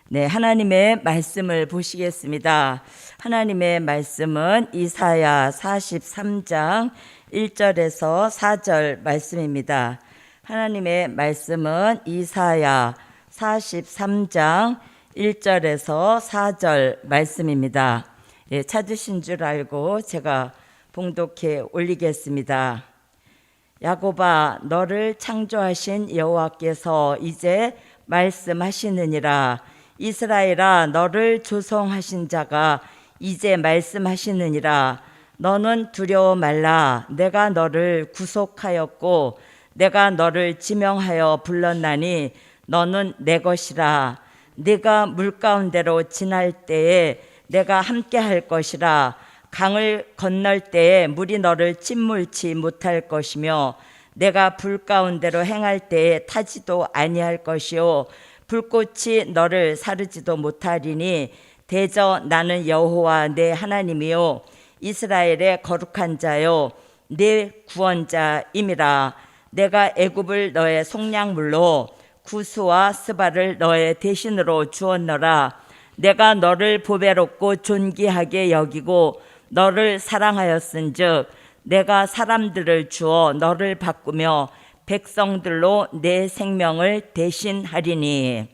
네, 하나님의 말씀을 보시겠습니다. 하나님의 말씀은 이사야 43장 1절에서 4절 말씀입니다. 하나님의 말씀은 이사야 43장 1절에서 4절 말씀입니다. 예, 찾으신 줄 알고 제가 봉독해 올리겠습니다. 야곱아, 너를 창조하신 여호와께서 이제 말씀하시느니라. 이스라엘아, 너를 조성하신 자가 이제 말씀하시느니라. 너는 두려워 말라. 내가 너를 구속하였고 내가 너를 지명하여 불렀나니 너는 내 것이라. 네가 물 가운데로 지날 때에 내가 함께 할 것이라. 강을 건널 때에 물이 너를 침몰치 못할 것이며 내가 불 가운데로 행할 때에 타지도 아니할 것이요 불꽃이 너를 사르지도 못하리니 대저 나는 여호와 내 하나님이요 이스라엘의 거룩한 자요 내 구원자임이라. 내가 애굽을 너의 속량물로 구스와 스바를 너의 대신으로 주었노라. 내가 너를 보배롭고 존귀하게 여기고 너를 사랑하였은즉 내가 사람들을 주어 너를 바꾸며 백성들로 내 생명을 대신하리니.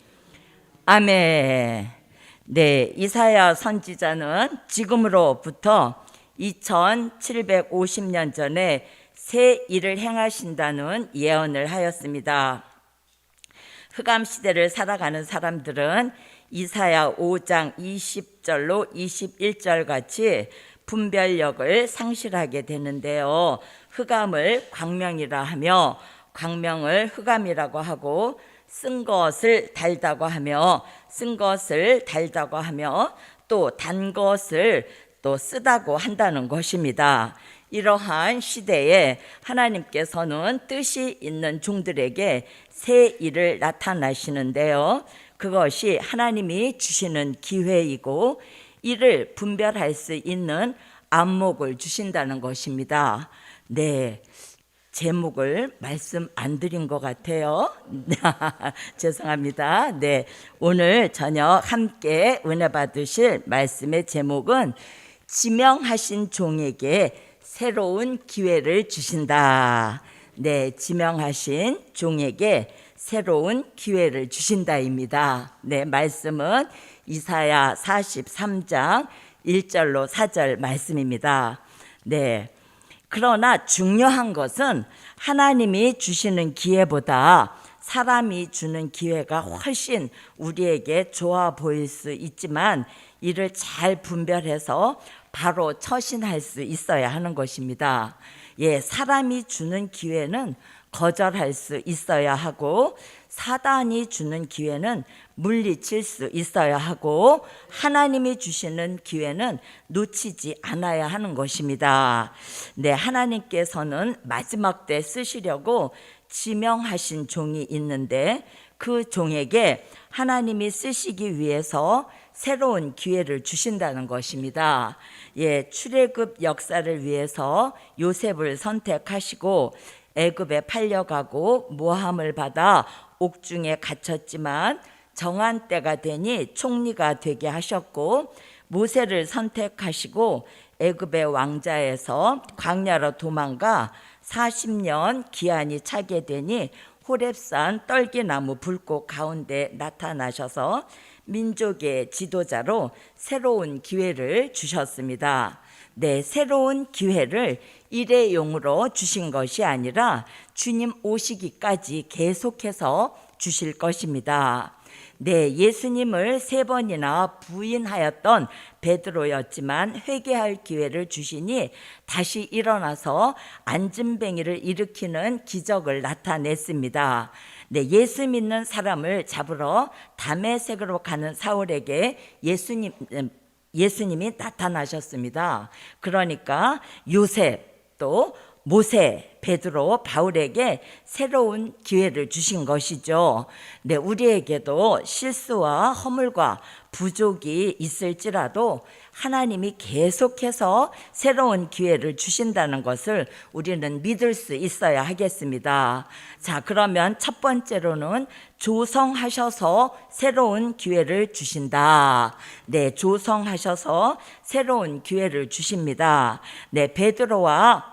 아멘. 네, 이사야 선지자는 지금으로부터 2750년 전에 새 일을 행하신다는 예언을 하였습니다. 흑암 시대를 살아가는 사람들은 이사야 5장 20절로 21절 같이 분별력을 상실하게 되는데요. 흑암을 광명이라 하며 광명을 흑암이라고 하고 쓴 것을 달다고 하며 쓴 것을 달다고 하며 또 단 것을 또 쓰다고 한다는 것입니다. 이러한 시대에 하나님께서는 뜻이 있는 종들에게 새 일을 나타나시는데요. 그것이 하나님이 주시는 기회이고 이를 분별할 수 있는 안목을 주신다는 것입니다. 네, 제목을 말씀 안 드린 것 같아요. 죄송합니다. 네, 오늘 저녁 함께 은혜 받으실 말씀의 제목은 지명하신 종에게 새로운 기회를 주신다. 네, 지명하신 종에게 새로운 기회를 주신다입니다. 네, 말씀은 이사야 43장 1절로 4절 말씀입니다. 네, 그러나 중요한 것은 하나님이 주시는 기회보다 사람이 주는 기회가 훨씬 우리에게 좋아 보일 수 있지만 이를 잘 분별해서 바로 처신할 수 있어야 하는 것입니다. 예, 사람이 주는 기회는 거절할 수 있어야 하고 사단이 주는 기회는 물리칠 수 있어야 하고 하나님이 주시는 기회는 놓치지 않아야 하는 것입니다. 네, 하나님께서는 마지막 때 쓰시려고 지명하신 종이 있는데 그 종에게 하나님이 쓰시기 위해서 새로운 기회를 주신다는 것입니다. 예, 출애굽 역사를 위해서 요셉을 선택하시고 애굽에 팔려가고 모함을 받아 옥중에 갇혔지만 정한 때가 되니 총리가 되게 하셨고 모세를 선택하시고 애굽의 왕자에서 광야로 도망가 40년 기한이 차게 되니 호렙산 떨기나무 불꽃 가운데 나타나셔서 민족의 지도자로 새로운 기회를 주셨습니다. 네, 새로운 기회를 일회용으로 주신 것이 아니라 주님 오시기까지 계속해서 주실 것입니다. 네, 예수님을 3번이나 부인하였던 베드로였지만 회개할 기회를 주시니 다시 일어나서 앉은뱅이를 일으키는 기적을 나타냈습니다. 네, 예수 믿는 사람을 잡으러 다메섹으로 가는 사울에게 예수님이 나타나셨습니다. 그러니까 요셉 또 모세, 베드로, 바울에게 새로운 기회를 주신 것이죠. 네, 우리에게도 실수와 허물과 부족이 있을지라도 하나님이 계속해서 새로운 기회를 주신다는 것을 우리는 믿을 수 있어야 하겠습니다. 자, 그러면 첫 번째로는 조성하셔서 새로운 기회를 주신다. 네, 조성하셔서 새로운 기회를 주십니다. 네, 베드로와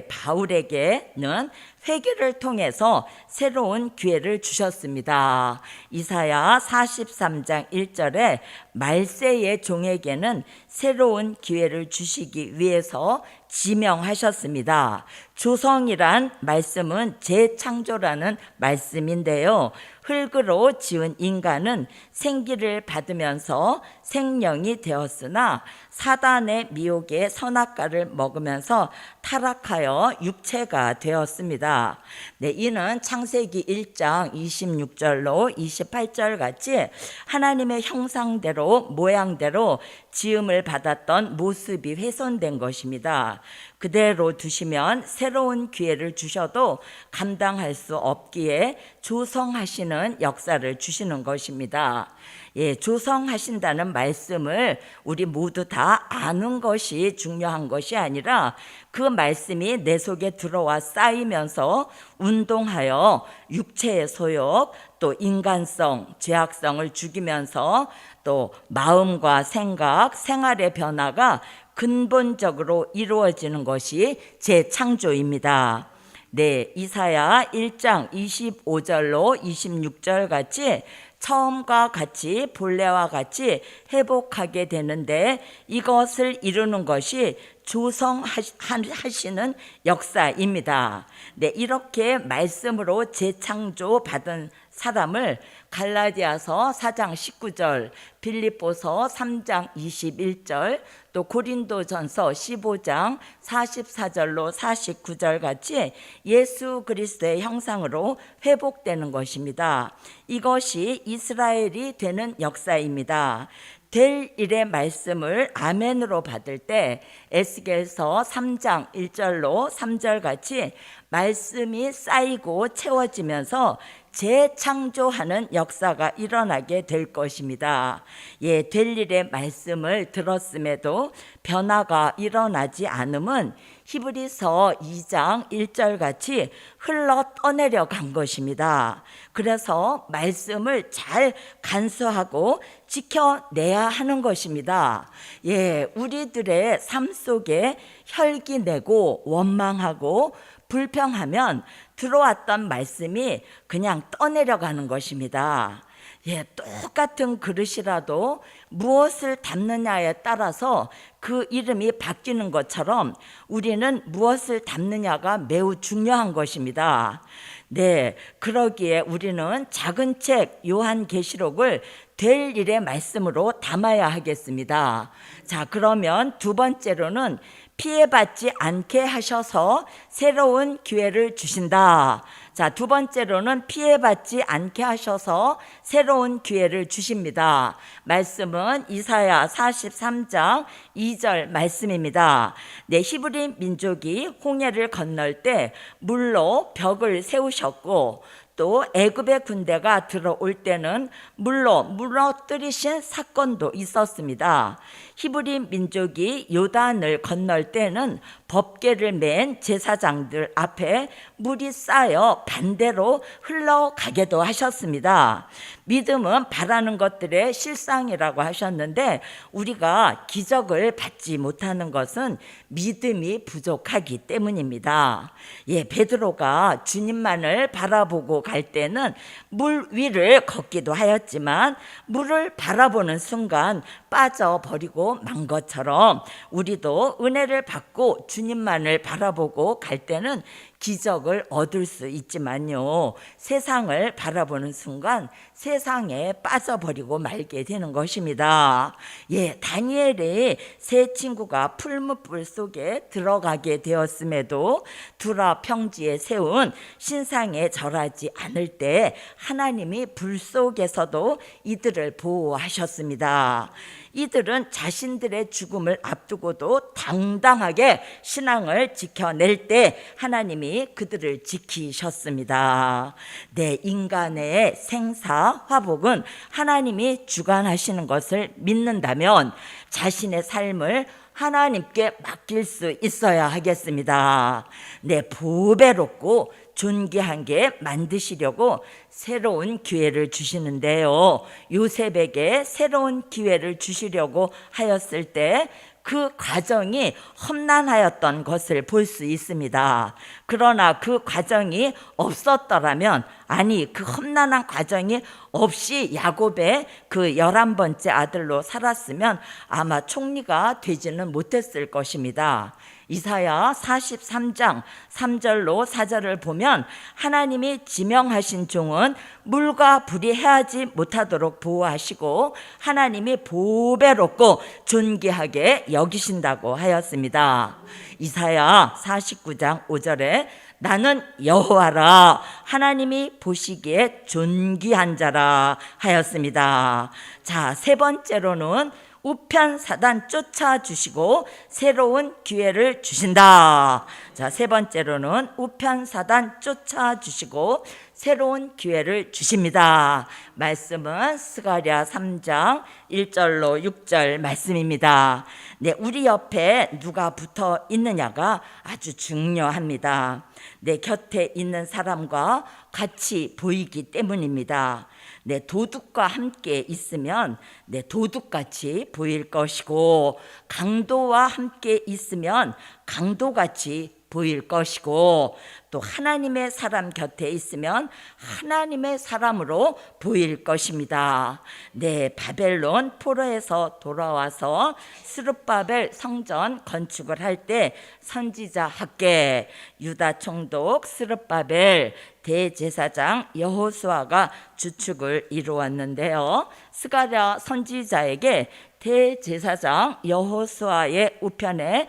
바울에게는 회개를 통해서 새로운 기회를 주셨습니다. 이사야 43장 1절에 말세의 종에게는 새로운 기회를 주시기 위해서 지명하셨습니다. 조성이란 말씀은 재창조라는 말씀인데요. 흙으로 지은 인간은 생기를 받으면서 생령이 되었으나 사단의 미혹의 선악과를 먹으면서 타락하여 육체가 되었습니다. 네, 이는 창세기 1장 26절로 28절 같이 하나님의 형상대로 모양대로 지음을 받았던 모습이 훼손된 것입니다. 그대로 두시면 새로운 기회를 주셔도 감당할 수 없기에 조성하시는 역사를 주시는 것입니다. 예, 조성하신다는 말씀을 우리 모두 다 아는 것이 중요한 것이 아니라 그 말씀이 내 속에 들어와 쌓이면서 운동하여 육체의 소욕, 또 인간성, 죄악성을 죽이면서 또 마음과 생각, 생활의 변화가 근본적으로 이루어지는 것이 재창조입니다. 네, 이사야 1장 25절로 26절 같이 처음과 같이 본래와 같이 회복하게 되는데 이것을 이루는 것이 조성하시는 역사입니다. 네, 이렇게 말씀으로 재창조 받은 사람을 갈라디아서 4장 19절, 빌립보서 3장 21절, 또 고린도전서 15장 44절로 49절 같이 예수 그리스도의 형상으로 회복되는 것입니다. 이것이 이스라엘이 되는 역사입니다. 될 일의 말씀을 아멘으로 받을 때 에스겔서 3장 1절로 3절 같이 말씀이 쌓이고 채워지면서 재창조하는 역사가 일어나게 될 것입니다. 예, 될 일의 말씀을 들었음에도 변화가 일어나지 않음은 히브리서 2장 1절 같이 흘러 떠내려 간 것입니다. 그래서 말씀을 잘 간수하고 지켜내야 하는 것입니다. 예, 우리들의 삶 속에 혈기 내고 원망하고 불평하면 들어왔던 말씀이 그냥 떠내려가는 것입니다. 예, 똑같은 그릇이라도 무엇을 담느냐에 따라서 그 이름이 바뀌는 것처럼 우리는 무엇을 담느냐가 매우 중요한 것입니다. 네, 그러기에 우리는 작은 책 요한계시록을 될 일의 말씀으로 담아야 하겠습니다. 자, 그러면 두 번째로는 피해받지 않게 하셔서 새로운 기회를 주신다. 자, 두 번째로는 피해받지 않게 하셔서 새로운 기회를 주십니다. 말씀은 이사야 43장 2절 말씀입니다. 네, 히브리 민족이 홍해를 건널 때 물로 벽을 세우셨고 또 애굽의 군대가 들어올 때는 물로 무너뜨리신 사건도 있었습니다. 히브리 민족이 요단을 건널 때는 법궤를 맨 제사장들 앞에 물이 쌓여 반대로 흘러가게도 하셨습니다. 믿음은 바라는 것들의 실상이라고 하셨는데 우리가 기적을 받지 못하는 것은 믿음이 부족하기 때문입니다. 예, 베드로가 주님만을 바라보고 갈 때는 물 위를 걷기도 하였지만 물을 바라보는 순간 빠져버리고 만 것처럼 우리도 은혜를 받고 주님만을 바라보고 갈 때는 기적을 얻을 수 있지만요, 세상을 바라보는 순간 세상에 빠져버리고 말게 되는 것입니다. 예, 다니엘의 세 친구가 풀무불 속에 들어가게 되었음에도 두라 평지에 세운 신상에 절하지 않을 때 하나님이 불 속에서도 이들을 보호하셨습니다. 이들은 자신들의 죽음을 앞두고도 당당하게 신앙을 지켜낼 때 하나님이 그들을 지키셨습니다. 네, 인간의 생사 화복은 하나님이 주관하시는 것을 믿는다면 자신의 삶을 하나님께 맡길 수 있어야 하겠습니다. 네, 보배롭고 존귀한 게 만드시려고 새로운 기회를 주시는데요. 요셉에게 새로운 기회를 주시려고 하였을 때 그 과정이 험난하였던 것을 볼 수 있습니다. 그러나 그 과정이 없었더라면, 아니 그 험난한 과정이 없이 야곱의 그 11번째 아들로 살았으면 아마 총리가 되지는 못했을 것입니다. 이사야 43장 3절로 4절을 보면 하나님이 지명하신 종은 물과 불이 해하지 못하도록 보호하시고 하나님이 보배롭고 존귀하게 여기신다고 하였습니다. 이사야 49장 5절에 나는 여호와라 하나님이 보시기에 존귀한 자라 하였습니다. 자, 세 번째로는 우편 사단 쫓아주시고 새로운 기회를 주신다. 자, 세 번째로는 우편 사단 쫓아주시고 새로운 기회를 주십니다. 말씀은 스가랴 3장 1절로 6절 말씀입니다. 네, 우리 옆에 누가 붙어 있느냐가 아주 중요합니다. 내 곁에 있는 사람과 같이 보이기 때문입니다. 내 도둑과 함께 있으면 내 도둑같이 보일 것이고, 강도와 함께 있으면 강도같이 보일 것이고, 또 하나님의 사람 곁에 있으면 하나님의 사람으로 보일 것입니다. 네, 바벨론 포로에서 돌아와서 스룹바벨 성전 건축을 할 때 선지자 학계, 유다 총독 스룹바벨, 대제사장 여호수아가 주축을 이루었는데요. 스가랴 선지자에게 대제사장 여호수아의 우편에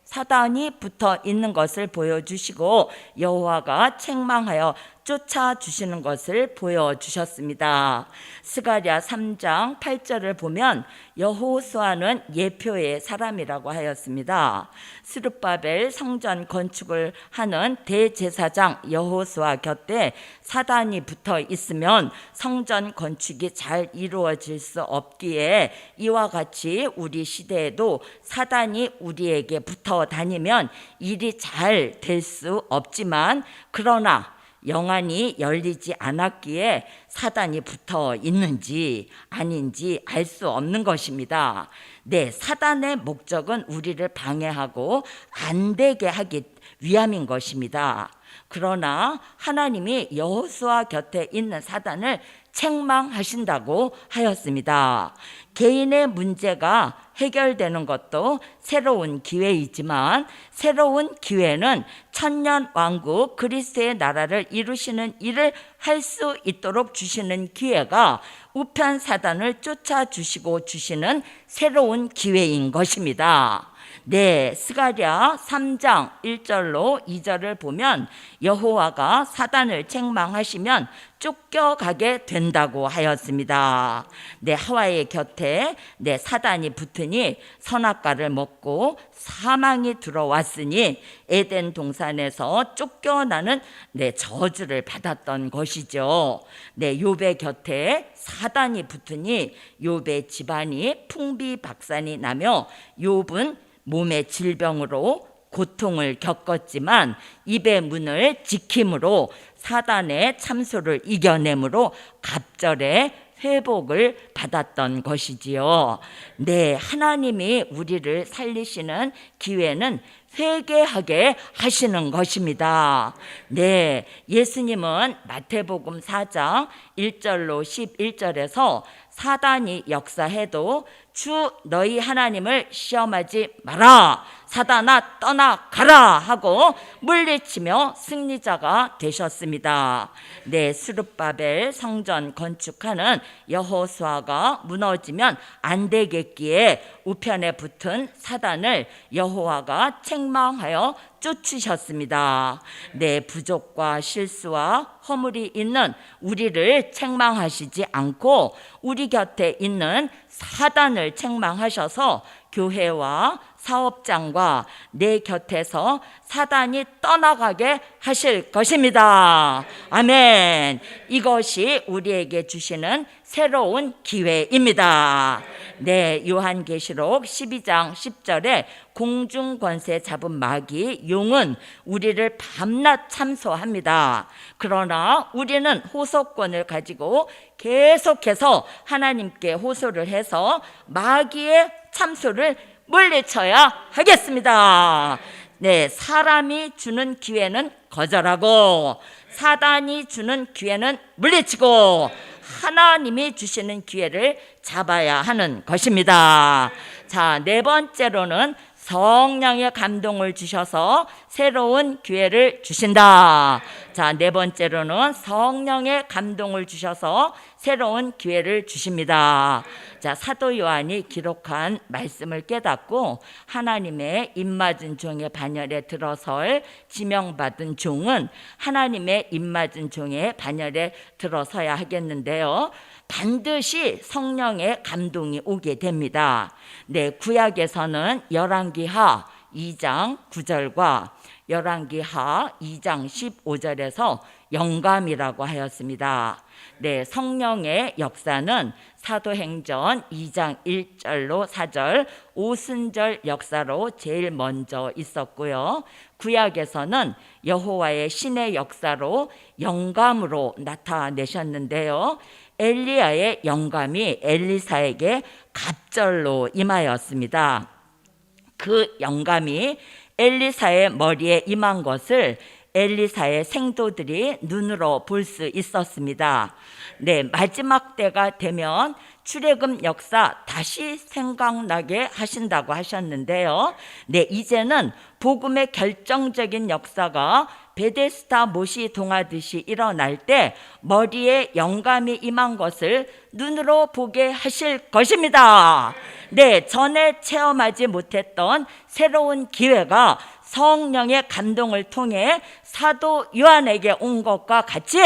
사단이 붙어 있는 것을 보여주시고 여호와가 책망하여 쫓아주시는 것을 보여주셨습니다. 스가랴 3장 8절을 보면 여호수아는 예표의 사람이라고 하였습니다. 스룹바벨 성전 건축을 하는 대제사장 여호수아 곁에 사단이 붙어 있으면 성전 건축이 잘 이루어질 수 없기에 이와 같이 우리 시대에도 사단이 우리에게 붙어 다니면 일이 잘 될 수 없지만, 그러나 영안이 열리지 않았기에 사단이 붙어 있는지 아닌지 알 수 없는 것입니다. 네, 사단의 목적은 우리를 방해하고 안 되게 하기 위함인 것입니다. 그러나 하나님이 여호수아 곁에 있는 사단을 책망하신다고 하였습니다. 개인의 문제가 해결되는 것도 새로운 기회이지만, 새로운 기회는 천년 왕국 그리스도의 나라를 이루시는 일을 할 수 있도록 주시는 기회가 우편 사단을 쫓아주시고 주시는 새로운 기회인 것입니다. 네, 스가랴 3장 1절로 2절을 보면 여호와가 사단을 책망하시면 쫓겨가게 된다고 하였습니다. 네, 하와의 곁에 사단이 붙으니 선악과를 먹고 사망이 들어왔으니 에덴 동산에서 쫓겨나는 저주를 받았던 것이죠. 네, 욥의 곁에 사단이 붙으니 욥의 집안이 풍비박산이 나며 욥은 몸의 질병으로 고통을 겪었지만 입의 문을 지킴으로 사단의 참소를 이겨내므로 갑절의 회복을 받았던 것이지요. 네, 하나님이 우리를 살리시는 기회는 회개하게 하시는 것입니다. 네, 예수님은 마태복음 4장 1절로 11절에서 사단이 역사해도 주 너희 하나님을 시험하지 마라. 사단아 떠나가라 하고 물리치며 승리자가 되셨습니다. 네, 스룹바벨 성전 건축하는 여호수아가 무너지면 안 되겠기에 우편에 붙은 사단을 여호와가 책망하여 쫓으셨습니다. 네, 부족과 실수와 허물이 있는 우리를 책망하시지 않고 우리 곁에 있는 사단을 책망하셔서 교회와 사업장과 내 곁에서 사단이 떠나가게 하실 것입니다. 아멘. 이것이 우리에게 주시는 새로운 기회입니다. 네, 요한계시록 12장 10절에 공중권세 잡은 마귀 용은 우리를 밤낮 참소합니다. 그러나 우리는 호소권을 가지고 계속해서 하나님께 호소를 해서 마귀의 참소를 물리쳐야 하겠습니다. 네, 사람이 주는 기회는 거절하고 사단이 주는 기회는 물리치고 하나님이 주시는 기회를 잡아야 하는 것입니다. 자, 네 번째로는 성령의 감동을 주셔서 새로운 기회를 주신다. 자, 네 번째로는 성령의 감동을 주셔서 새로운 기회를 주십니다. 자, 사도 요한이 기록한 말씀을 깨닫고 하나님의 입맞은 종의 반열에 들어설 지명받은 종은 하나님의 입맞은 종의 반열에 들어서야 하겠는데요, 반드시 성령의 감동이 오게 됩니다. 네, 구약에서는 열왕기하 2장 9절과 열왕기하 2장 15절에서 영감이라고 하였습니다. 네, 성령의 역사는 사도행전 2장 1절로 4절 오순절 역사로 제일 먼저 있었고요. 구약에서는 여호와의 신의 역사로 영감으로 나타내셨는데요, 엘리야의 영감이 엘리사에게 갑절로 임하였습니다. 그 영감이 엘리사의 머리에 임한 것을 엘리사의 생도들이 눈으로 볼 수 있었습니다. 네, 마지막 때가 되면 출애굽 역사 다시 생각나게 하신다고 하셨는데요. 네, 이제는 복음의 결정적인 역사가 베데스다 못이 동하듯이 일어날 때 머리에 영감이 임한 것을 눈으로 보게 하실 것입니다. 네, 전에 체험하지 못했던 새로운 기회가 성령의 감동을 통해 사도 요한에게 온 것과 같이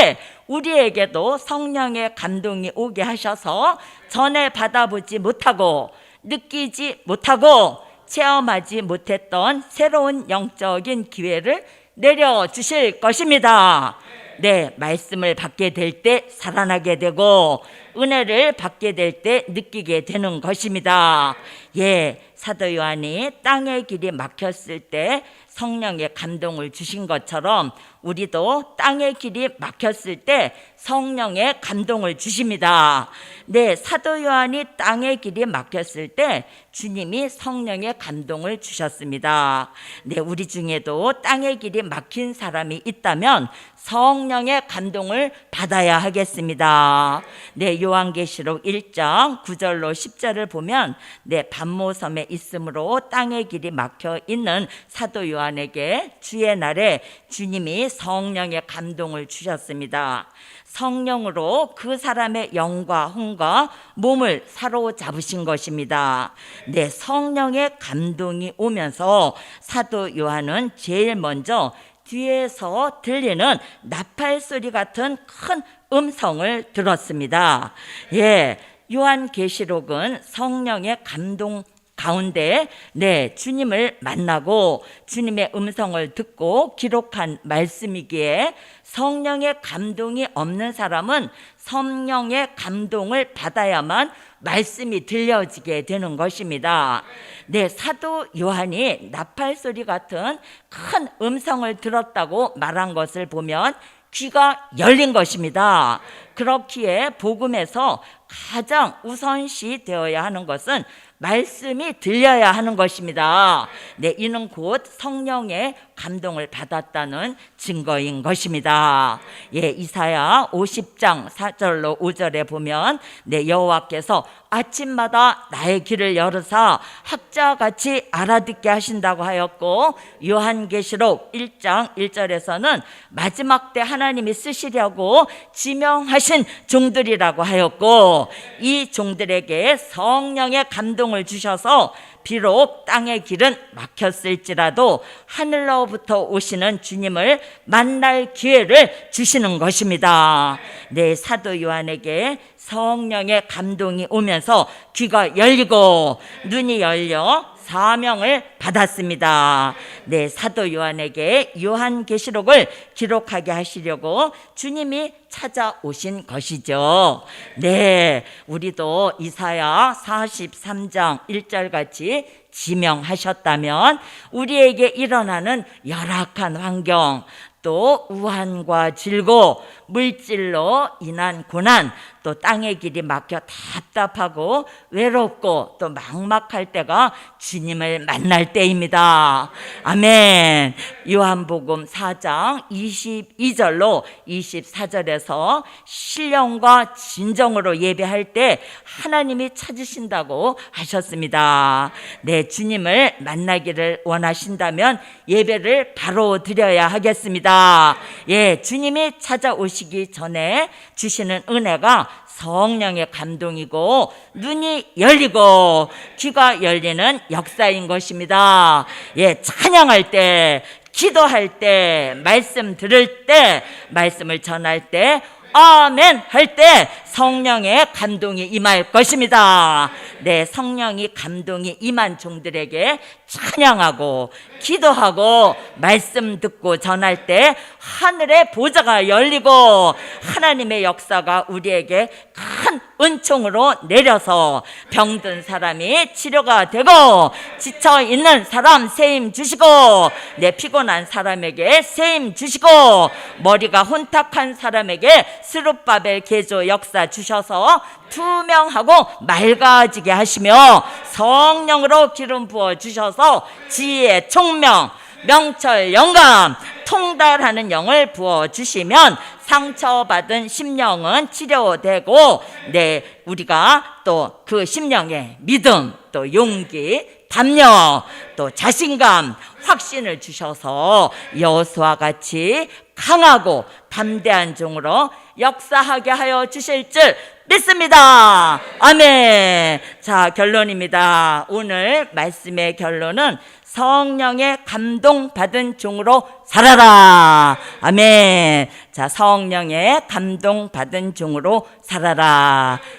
우리에게도 성령의 감동이 오게 하셔서 전에 받아보지 못하고 느끼지 못하고 체험하지 못했던 새로운 영적인 기회를 내려주실 것입니다. 네, 말씀을 받게 될 때 살아나게 되고 은혜를 받게 될 때 느끼게 되는 것입니다. 예, 사도 요한이 땅의 길이 막혔을 때 성령의 감동을 주신 것처럼 우리도 땅의 길이 막혔을 때 성령의 감동을 주십니다. 네, 사도 요한이 땅의 길이 막혔을 때 주님이 성령의 감동을 주셨습니다. 네, 우리 중에도 땅의 길이 막힌 사람이 있다면 성령의 감동을 받아야 하겠습니다. 네, 요한계시록 1장 9절로 10절을 보면 네, 반모섬에 있으므로 땅의 길이 막혀 있는 사도 요한에게 주의 날에 주님이 성령의 감동을 주셨습니다. 성령으로 그 사람의 영과 혼과 몸을 사로잡으신 것입니다. 네, 성령의 감동이 오면서 사도 요한은 제일 먼저 뒤에서 들리는 나팔 소리 같은 큰 음성을 들었습니다. 예, 요한계시록은 성령의 감동 가운데 네, 주님을 만나고 주님의 음성을 듣고 기록한 말씀이기에 성령의 감동이 없는 사람은 성령의 감동을 받아야만 말씀이 들려지게 되는 것입니다. 네, 사도 요한이 나팔 소리 같은 큰 음성을 들었다고 말한 것을 보면 귀가 열린 것입니다. 그렇기에 복음에서 가장 우선시 되어야 하는 것은 말씀이 들려야 하는 것입니다. 네, 이는 곧 성령의 감동을 받았다는 증거인 것입니다. 예, 이사야 50장 4절로 5절에 보면 네, 여호와께서 아침마다 나의 귀를 열으사 학자같이 알아듣게 하신다고 하였고, 요한계시록 1장 1절에서는 마지막 때 하나님이 쓰시려고 지명하신 종들이라고 하였고, 이 종들에게 성령의 감동을 주셔서 비록 땅의 길은 막혔을지라도 하늘로부터 오시는 주님을 만날 기회를 주시는 것입니다. 네, 사도 요한에게 성령의 감동이 오면서 귀가 열리고 눈이 열려 사명을 받았습니다. 네, 사도 요한에게 요한계시록을 기록하게 하시려고 주님이 찾아오신 것이죠. 네, 우리도 이사야 43장 1절 같이 지명하셨다면 우리에게 일어나는 열악한 환경, 또 우환과 질고 물질로 인한 고난, 또 땅의 길이 막혀 답답하고 외롭고 또 막막할 때가 주님을 만날 때입니다. 아멘. 요한복음 4장 22절로 24절에서 신령과 진정으로 예배할 때 하나님이 찾으신다고 하셨습니다. 네, 주님을 만나기를 원하신다면 예배를 바로 드려야 하겠습니다. 예, 주님이 찾아오시기 전에 주시는 은혜가 성령의 감동이고 눈이 열리고 귀가 열리는 역사인 것입니다. 예, 찬양할 때, 기도할 때, 말씀 들을 때, 말씀을 전할 때, 아멘 할 때 성령의 감동이 임할 것입니다. 네, 성령이 감동이 임한 종들에게 찬양하고 기도하고 말씀 듣고 전할 때 하늘의 보좌가 열리고 하나님의 역사가 우리에게 큰 은총으로 내려서 병든 사람이 치료가 되고 지쳐있는 사람 세임 주시고, 네, 피곤한 사람에게 세임 주시고, 머리가 혼탁한 사람에게 스룹바벨 개조 역사 주셔서 투명하고 맑아지게 하시며 성령으로 기름 부어 주셔서 지혜, 총명, 명철, 영감, 통달하는 영을 부어 주시면 상처받은 심령은 치료되고, 네, 우리가 또 그 심령에 믿음, 또 용기, 담력, 또 자신감, 확신을 주셔서 여호수아와 같이 강하고 담대한 종으로 역사하게 하여 주실 줄 믿습니다. 아멘. 자, 결론입니다. 오늘 말씀의 결론은 성령의 감동받은 종으로 살아라. 아멘. 자, 성령의 감동받은 종으로 살아라.